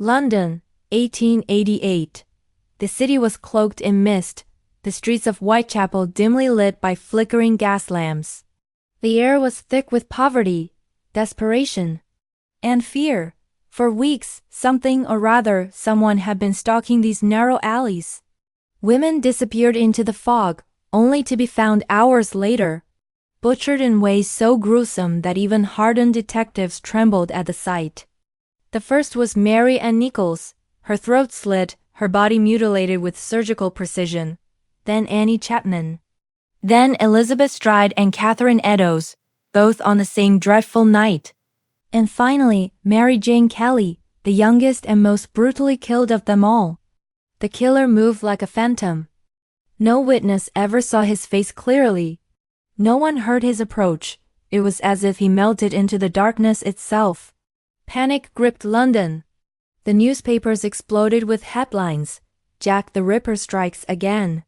London, 1888. The city was cloaked in mist, the streets of Whitechapel dimly lit by flickering gas lamps. The air was thick with poverty, desperation, and fear. For weeks, something or rather someone had been stalking these narrow alleys. Women disappeared into the fog, only to be found hours later, butchered in ways so gruesome that even hardened detectives trembled at the sight. The first was Mary Ann Nichols, her throat slit, her body mutilated with surgical precision. Then Annie Chapman. Then Elizabeth Stride and Catherine Eddowes, both on the same dreadful night. And finally, Mary Jane Kelly, the youngest and most brutally killed of them all. The killer moved like a phantom. No witness ever saw his face clearly. No one heard his approach. It was as if he melted into the darkness itself. Panic gripped London. The newspapers exploded with headlines. Jack the Ripper strikes again.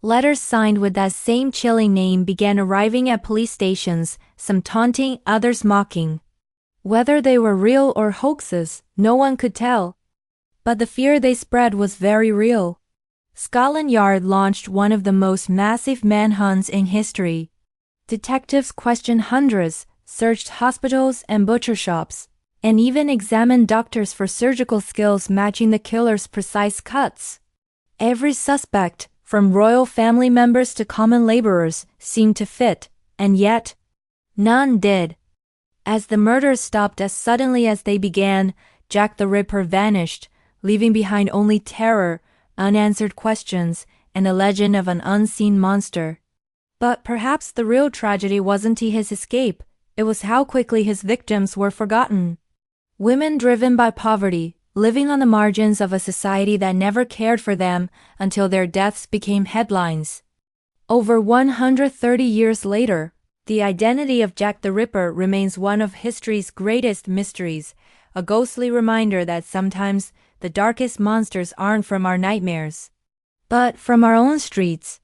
Letters signed with that same chilling name began arriving at police stations, some taunting, others mocking. Whether they were real or hoaxes, no one could tell. But the fear they spread was very real. Scotland Yard launched one of the most massive manhunts in history. Detectives questioned hundreds, searched hospitals and butcher shops, and even examined doctors for surgical skills matching the killer's precise cuts. Every suspect, from royal family members to common laborers, seemed to fit, and yet, none did. As the murders stopped as suddenly as they began, Jack the Ripper vanished, leaving behind only terror, unanswered questions, and a legend of an unseen monster. But perhaps the real tragedy wasn't his escape, it was how quickly his victims were forgotten. Women driven by poverty, living on the margins of a society that never cared for them until their deaths became headlines. Over 130 years later, the identity of Jack the Ripper remains one of history's greatest mysteries, a ghostly reminder that sometimes the darkest monsters aren't from our nightmares, but from our own streets,